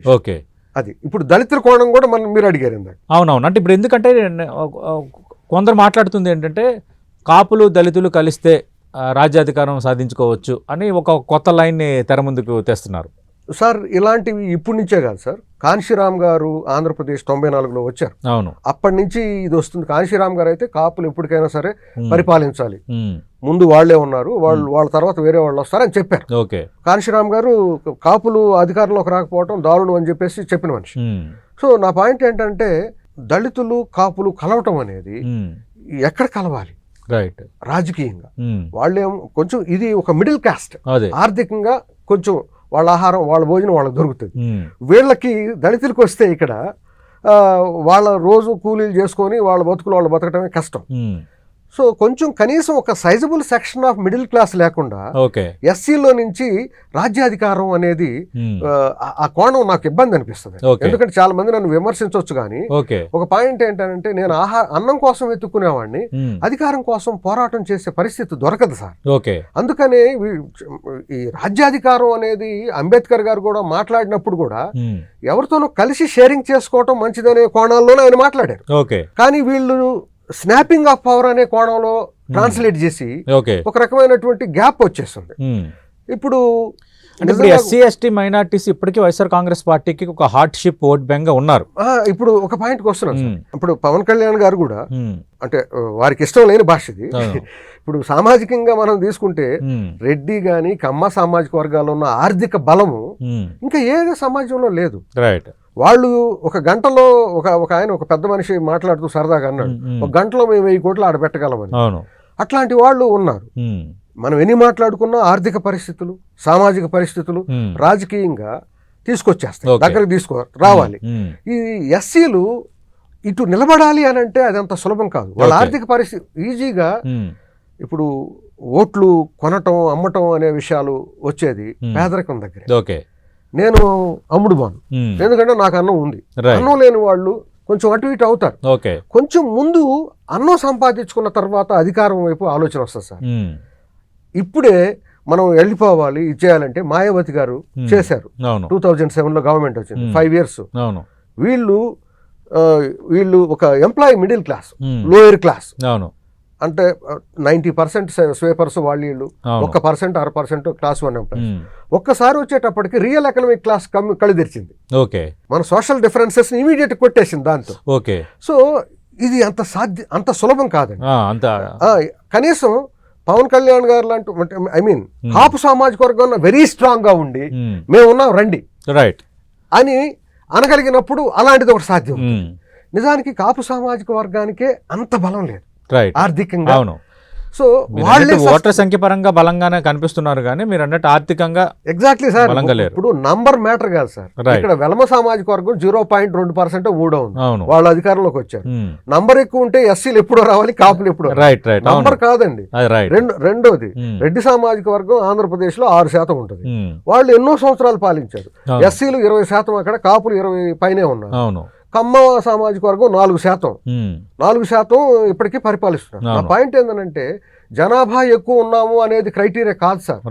Okay. అది ఇప్పుడు దళితుల కోణం కూడా మనం మీరు అడిగారు ఇందాక. అవునవును. అంటే ఇప్పుడు ఎందుకంటే కొందరు మాట్లాడుతుంది ఏంటంటే కాపులు దళితులు కలిస్తే రాజ్యాధికారం సాధించుకోవచ్చు అని ఒక కొత్త లైన్ని తెర ముందుకు తెస్తున్నారు. సార్ ఇలాంటివి ఇప్పటి నుంచే కాదు సార్. కాంశీరామ్ గారు ఆంధ్రప్రదేశ్ 94లో వచ్చారు. అవును. అప్పటి నుంచి ఇది వస్తుంది. కాంశీరామ్ గారు అయితే కాపులు ఎప్పటికైనా సరే పరిపాలించాలి, ముందు వాళ్లే ఉన్నారు, వాళ్ళ తర్వాత వేరే వాళ్ళు వస్తారని చెప్పారు. ఓకే. కాంశీరామ్ గారు కాపులు అధికారంలోకి రాకపోవడం దారుణం అని చెప్పేసి చెప్పిన మనిషి. సో నా పాయింట్ ఏంటంటే దళితులు కాపులు కలవటం అనేది ఎక్కడ కలవాలి? రైట్. రాజకీయంగా వాళ్ళేమో కొంచెం ఇది ఒక మిడిల్ కాస్ట్, ఆర్థికంగా కొంచెం వాళ్ళ ఆహారం వాళ్ళ భోజనం వాళ్ళకి దొరుకుతుంది. వీళ్ళకి దళితులకు వస్తే ఇక్కడ వాళ్ళ రోజు కూలీలు చేసుకొని వాళ్ళ బతుకులు వాళ్ళు బతకటమే కష్టం. సో కొంచెం కనీసం ఒక sizeable section of middle class లేకుండా ఎస్సీలో నుంచి రాజ్యాధికారం అనేది ఆ కోణం నాకు ఇబ్బంది అనిపిస్తుంది. ఎందుకంటే చాలా మంది నన్ను విమర్శించవచ్చు కానీ ఒక పాయింట్ ఏంటంటే నేను అన్నం కోసం వెతుక్కునేవాడిని, అధికారం కోసం పోరాటం చేసే పరిస్థితి దొరకదు సార్. అందుకనే ఈ రాజ్యాధికారం అనేది అంబేద్కర్ గారు కూడా మాట్లాడినప్పుడు కూడా ఎవరితోనూ కలిసి షేరింగ్ చేసుకోవటం మంచిదనే కోణాల్లోనే ఆయన మాట్లాడారు. కానీ వీళ్ళు స్నాపింగ్ ఆఫ్ పవర్ అనే కోణంలో ట్రాన్స్లేట్ చేసి ఒక రకమైనటువంటి గ్యాప్ వచ్చేస్తుంది. ఇప్పుడు ఎస్సీ ఎస్టీ మైనార్టీస్ ఇప్పటికీ వైఎస్ఆర్ కాంగ్రెస్ పార్టీకి ఒక హార్డ్షిప్ ఓట్ బ్యాంక్ ఉన్నారు. ఇప్పుడు ఒక పాయింట్కి వస్తున్నారు. ఇప్పుడు పవన్ కళ్యాణ్ గారు కూడా అంటే వారికి ఇష్టం లేని భాష ఇది. ఇప్పుడు సామాజికంగా మనం తీసుకుంటే రెడ్డి గాని కమ్మ సామాజిక వర్గాల్లో ఉన్న ఆర్థిక బలము ఇంకా ఏ సమాజంలో లేదు. వాళ్ళు ఒక గంటలో ఒక ఆయన ఒక పెద్ద మనిషి మాట్లాడుతూ సరదాగా అన్నాడు, ఒక గంటలో మేము 1000 కోట్లు ఆడబెట్టగలమని. అట్లాంటి వాళ్ళు ఉన్నారు. మనం ఎన్ని మాట్లాడుకున్నా ఆర్థిక పరిస్థితులు, సామాజిక పరిస్థితులు రాజకీయంగా తీసుకొచ్చేస్తాయి, దగ్గరకు రావాలి. ఈ ఎస్సీలు ఇటు నిలబడాలి అని అంటే అదంత సులభం కాదు. వాళ్ళ ఆర్థిక పరిస్థితి ఈజీగా ఇప్పుడు ఓట్లు కొనటం అమ్మటం అనే విషయాలు వచ్చేది పేదరికం దగ్గర. నేను అమ్ముడు బాను, ఎందుకంటే నాకు అన్నం ఉంది. అన్నం లేని వాళ్ళు కొంచెం అటు ఇటు అవుతారు. కొంచెం ముందు అన్నం సంపాదించుకున్న తర్వాత అధికారం వైపు ఆలోచన వస్తుంది సార్. ఇప్పుడే మనం వెళ్ళిపోవాలి ఇచ్చేయాలంటే మాయావతి గారు చేశారు. 2007లో గవర్నమెంట్ వచ్చింది, 5 years. వీళ్ళు ఒక employee middle class, lower class, అంటే 90% స్వేపర్స్ వాళ్ళు 1% 6% క్లాస్ 1 ఎంప్లాయీస్. ఒక్కసారి వచ్చేటప్పటికి రియల్ ఎకనామిక్ క్లాస్ కళ్ళు తెరిచింది. మన సోషల్ డిఫరెన్సెస్ ఇమీడియట్ కొట్టేసింది దాంతో. సో ఇది అంత సులభం కాదండి. కనీసం పవన్ కళ్యాణ్ గారు లాంటి కాపు సామాజిక వర్గం వెరీ స్ట్రాంగ్ గా ఉండి మేమున్నాం రండి అని అనగలిగినప్పుడు అలాంటిది ఒకటి సాధ్యం. నిజానికి కాపు సామాజిక వర్గానికే అంత బలం లేదు ఆర్థికంగా. సో వాళ్ళే ఓటర్ సంఖ్య పరంగా బలంగానే కనిపిస్తున్నారు కానీ మీరు అన్నట్టు ఆర్థికంగా ఎగ్జాక్ట్లీ సార్. ఇప్పుడు నంబర్ మ్యాటర్ కాదు సార్. ఇక్కడ వెలమ సామాజిక వర్గం 0.2% ఊడో ఉంది, వాళ్ళ అధికారంలోకి వచ్చారు. నంబర్ ఎక్కువ ఉంటే ఎస్సీలు ఎప్పుడో రావాలి, కాపులు ఎప్పుడో నంబర్ కాదండి. రెండోది రెడ్డి సామాజిక వర్గం ఆంధ్రప్రదేశ్ లో 6% ఉంటుంది. వాళ్ళు ఎన్నో సంవత్సరాలు పాలించారు. ఎస్సీలు 20% అక్కడ, కాపులు 20 పైనే ఉన్నారు. కమ్మ సామాజిక వర్గం 4% ఇప్పటికీ పరిపాలిస్తున్నారు. నా పాయింట్ ఏంటంటే జనాభా ఎక్కువ ఉన్నాము అనేది క్రైటీరియా కాదు సార్.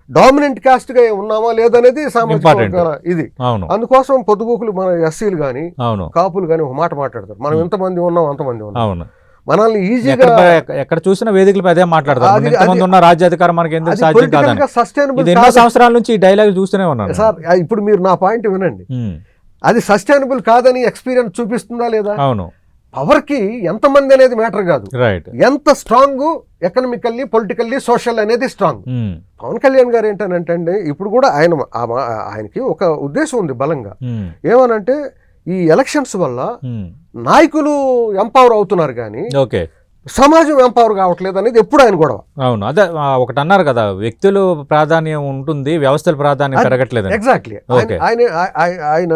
డామినెంట్ కాస్ట్ గా ఉన్నామా లేదనేది సామాజిక వర్గాల ఇది. అందుకోసం పొద్దుగూకులు మన ఎస్సీలు గాని కాపులు గాని ఒక మాట మాట్లాడతారు, మనం ఎంతమంది ఉన్నాం అంతమంది ఉన్నాం. మనల్ని ఈజీగా ఎక్కడ చూసిన వేదికలపై అదే మాట్లాడతారు, రాజ్యాధికారం మనకి ఎందుకు సాధ్యం కాదని. సస్టైనబుల్ ఎన్నో సంవత్సరాల నుంచి ఈ డైలాగ్ చూస్తూనే ఉన్నాను సార్. ఇప్పుడు మీరు నా పాయింట్ వినండి, అది సస్టైనబుల్ కాదని ఎక్స్పీరియన్స్ చూపిస్తుందా లేదా? పవర్ కి ఎంతమంది అనేది మ్యాటర్ కాదు, ఎంత స్ట్రాంగ్ ఎకనామికల్లీ పొలిటికల్లీ సోషల్ అనేది స్ట్రాంగ్. పవన్ కళ్యాణ్ గారు ఏంటనంటే ఇప్పుడు కూడా ఆయనకి ఒక ఉద్దేశం ఉంది బలంగా, ఏమనంటే ఈ ఎలక్షన్స్ వల్ల నాయకులు ఎంపవర్ అవుతున్నారు కానీ సమాజం ఎంపవర్ కావట్లేదు అనేది ఎప్పుడు ఆయన గొడవ. అవును, అదే ఒకటి అన్నారు కదా, వ్యక్తులు ప్రాధాన్యం ఉంటుంది, వ్యవస్థల ప్రాధాన్యం పెరగట్లేదు. ఎగ్జాక్ట్లీ. ఆయన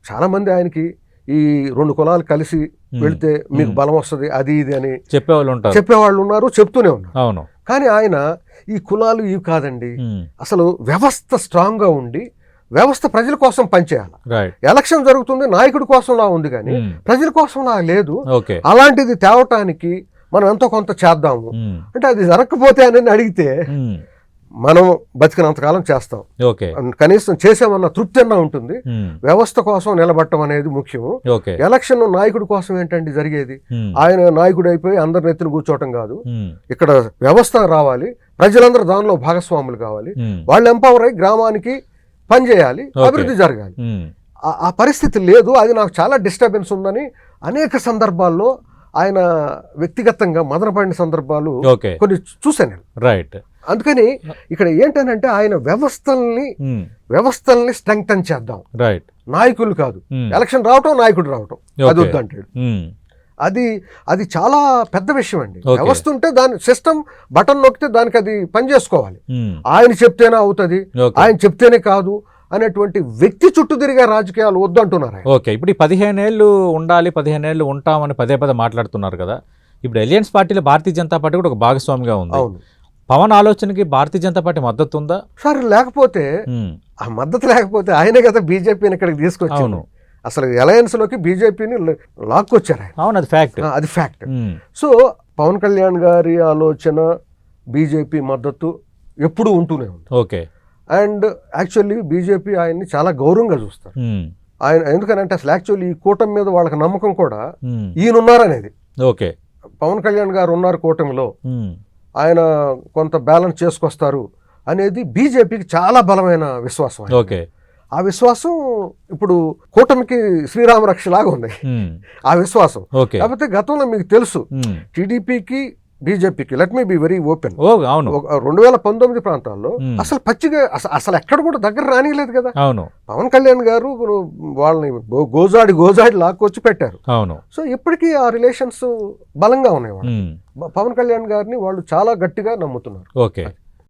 చాలా మంది ఆయనకి ఈ 2 కులాలు కలిసి వెళితే మీకు బలం వస్తుంది అది ఇది అని చెప్పేవాళ్ళు ఉన్నారు, చెప్తూనే ఉన్నారు. అవును, కానీ ఆయన ఈ కులాలు ఇవి కాదండి, అసలు వ్యవస్థ స్ట్రాంగ్ గా ఉండి వ్యవస్థ ప్రజల కోసం పనిచేయాలి. ఎలక్షన్ జరుగుతుంది నాయకుడి కోసంలా ఉంది కానీ ప్రజల కోసంలా లేదు. అలాంటిది తేవటానికి మనం ఎంతో కొంత చేద్దాము అంటే అది జరగకపోతే అని అడిగితే మనం బతికినంతకాలం చేస్తాం, ఓకే కనీసం చేసామన్న తృప్తి అన్నా ఉంటుంది. వ్యవస్థ కోసం నిలబడటం అనేది ముఖ్యము. ఓకే ఎలక్షన్ నాయకుడి కోసం ఏంటండి జరిగేది? ఆయన నాయకుడు అయిపోయి అందరి నెత్తిన కూర్చోవటం కాదు. ఇక్కడ వ్యవస్థ రావాలి, ప్రజలందరూ దానిలో భాగస్వాములు కావాలి, వాళ్ళు ఎంపవర్ అయ్యి గ్రామానికి పనిచేయాలి, అభివృద్ధి జరగాలి. ఆ పరిస్థితి లేదు. అది నాకు చాలా డిస్టర్బెన్స్ ఉందని అనేక సందర్భాల్లో ఆయన వ్యక్తిగతంగా మదనపడిన సందర్భాలు కొన్ని చూశాను నేను. రైట్. అందుకని ఇక్కడ ఏంటనంటే ఆయన వ్యవస్థల్ని స్ట్రెంగ్తన్ చేద్దాం, రైట్, నాయకులు కాదు. ఎలక్షన్ రావటం, నాయకుడు రావటం అది వద్దంటాడు. అది చాలా పెద్ద విషయం అండి. వ్యవస్థ ఉంటే దాని సిస్టమ్ బటన్ నొక్కితే దానికి అది పనిచేసుకోవాలి. ఆయన చెప్తేనే అవుతుంది, ఆయన చెప్తేనే కాదు అనేటువంటి వ్యక్తి చుట్టూ తిరిగే రాజకీయాలు వద్దు అంటున్నారు. ఓకే, ఇప్పుడు ఈ 15 ఏళ్ళు ఉండాలి, 15 ఏళ్ళు ఉంటామని పదే మాట్లాడుతున్నారు కదా. ఇప్పుడు అలయన్స్ పార్టీలో భారతీయ జనతా పార్టీ కూడా ఒక భాగస్వామిగా ఉంది. అవును. పవన్ ఆలోచనకి భారతీయ జనతా పార్టీ మద్దతు ఉందా? సార్ లేకపోతే ఆ మద్దతు లేకపోతే ఆయనే కదా బీజేపీని ఇక్కడికి తీసుకొచ్చాను. అసలు అలయన్స్ లోకి బీజేపీని లాక్కొచ్చారు ఆయన. అవును, అది ఫ్యాక్ట్. అది ఫ్యాక్ట్. సో పవన్ కళ్యాణ్ గారి ఆలోచన, బీజేపీ మద్దతు ఎప్పుడూ ఉంటూనే ఉంది. ఓకే. అండ్ యాక్చువల్లీ బీజేపీ ఆయన్ని చాలా గౌరవంగా చూస్తారు. ఆయన ఎందుకనంటే అసలు యాక్చువల్లీ ఈ కూటమి మీద వాళ్ళకి నమ్మకం కూడా ఈయనున్నారనేది. ఓకే, పవన్ కళ్యాణ్ గారు ఉన్నారు కూటమిలో, ఆయన కొంత బ్యాలెన్స్ చేసుకొస్తారు అనేది బీజేపీకి చాలా బలమైన విశ్వాసం. ఓకే, ఆ విశ్వాసం ఇప్పుడు కూటమికి శ్రీరామ రక్ష లాగా ఉంది ఆ విశ్వాసం. కాకపోతే గతంలో మీకు తెలుసు టీడీపీకి బీజేపీకి, let me be very open, 2019 ప్రాంతాల్లో అసలు పచ్చిగా అసలు ఎక్కడ కూడా దగ్గర రానిలేదు కదా. పవన్ కళ్యాణ్ గారు వాళ్ళని గోజాడి లాక్కొచ్చి పెట్టారు. సో ఇప్పటికీ ఆ రిలేషన్స్ బలంగా ఉన్నాయి. పవన్ కళ్యాణ్ గారిని వాళ్ళు చాలా గట్టిగా నమ్ముతున్నారు. ఓకే.